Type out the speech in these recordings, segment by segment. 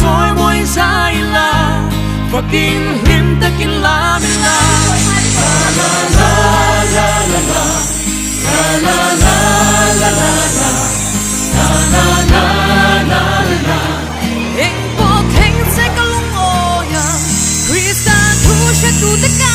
trôi môi dài là và kinh him ta kinh la mi la la la la la la la la la la la la la la la la anh bố thánh sẽ có lung ô ya Christa thu sẽ tu tất cả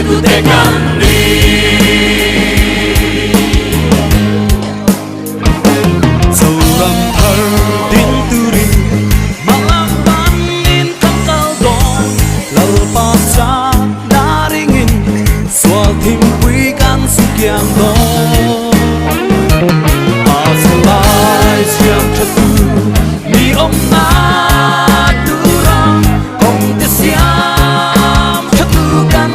tu te candi dầu rầm thơ tin tu rin malam panin kakal don lal pa sa daringin swal tim pui kan sukyang don asalai siang chatu ni om na durang kong te siam chatu kan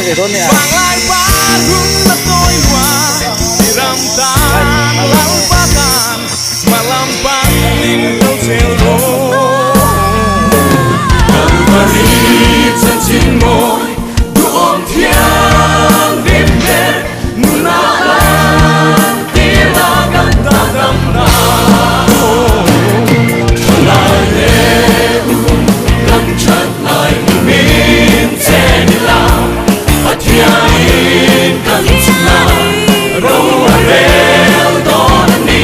Vang lai barum na toiwa diramtan lampakan malam panin kau selo Kalvari chanchin moi duom thiang dim ber nunala tira kan ta dam na lai le kan chat lai min chen la Athiain kan chula ro arel don ni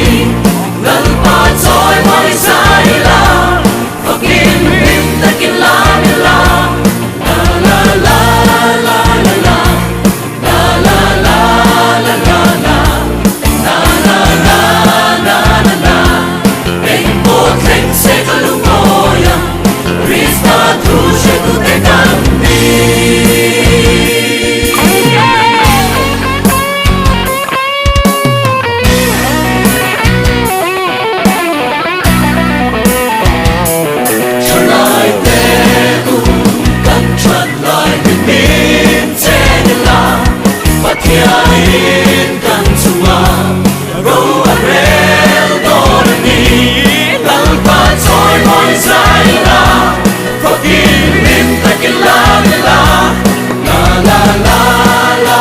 lal pa choi mai sai la fakin him takin la la la la la la la la la la la la la la la la la la la anh bo thánh sẽ có lúc ngồi Christa thu sẽ tu te kan đi Athiain kan chunga ro arel don ni lal pa choi moi sai la fakin min takin la la la la la la la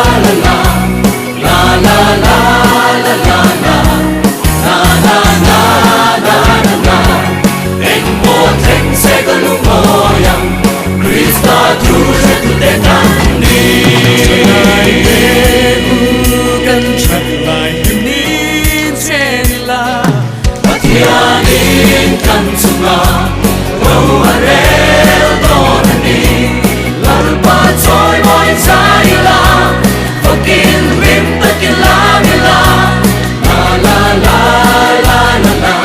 la la la la la la la la la la la la anh bo thánh sẽ có lúc ngồi Christa thu sẽ tu te kan đi Athianin kan chunga ro arel don ni lal pa choi moi sai la fakin rim takin la la la la la la la la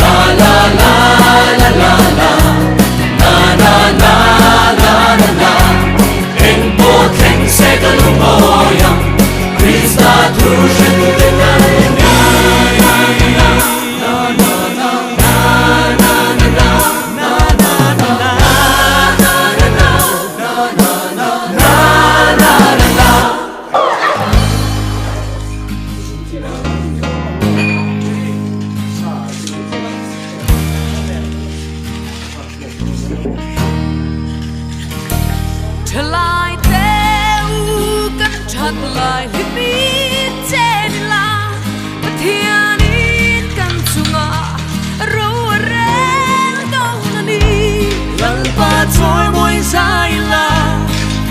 la la la la la la la la la la la anh bo thánh sẽ có lúc ngồi Christa thu sẽ tu te kan na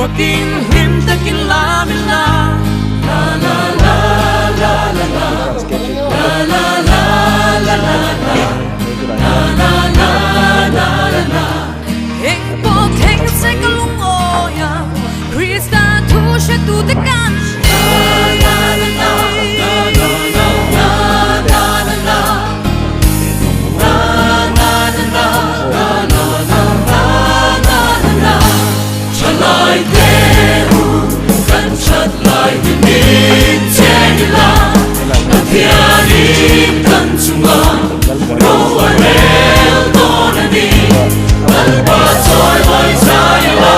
Pagin him takin la mi la la la la la la la la la la la la la la. Heng po heng se ka lung oya Krista thu she tu te kan la la la la la la la la la la. Lại thế u cần chặt lại tình mình che đi la là thiên đi cần chung ngon đâu ai leo to nên đi lần qua trôi vội trái la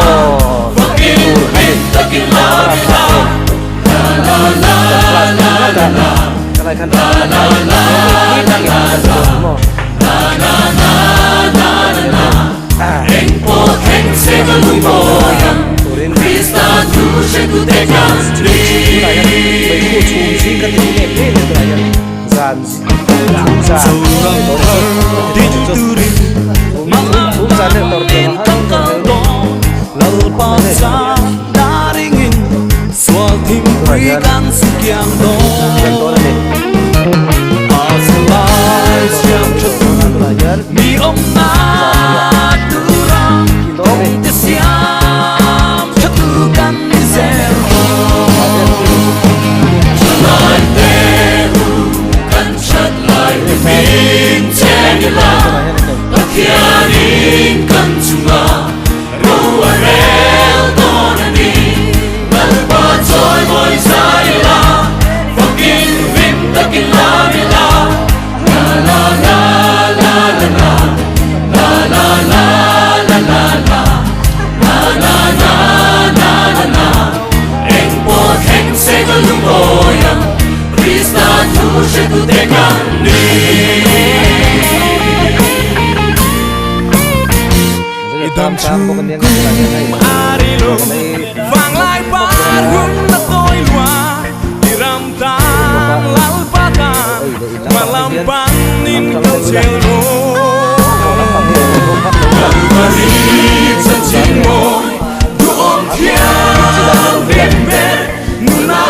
và kinh mình ta kinh la đi la la la la la la mi om na durang te siam chatu kan zel lại te u kan chat lại min chen la ta kia in kan chunga ro a rel don ni mal pa choi moi sai la fucking vim ta kin la mi la la la She tu te candi Idam chung arilo vang lai par hun na tôi loa diram tan lal pata malam panin kal celo Mari chân chim môi du om thiang đêm mê nuna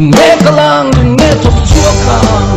đừng nghe ca lang đừng nghe thuật chúa ca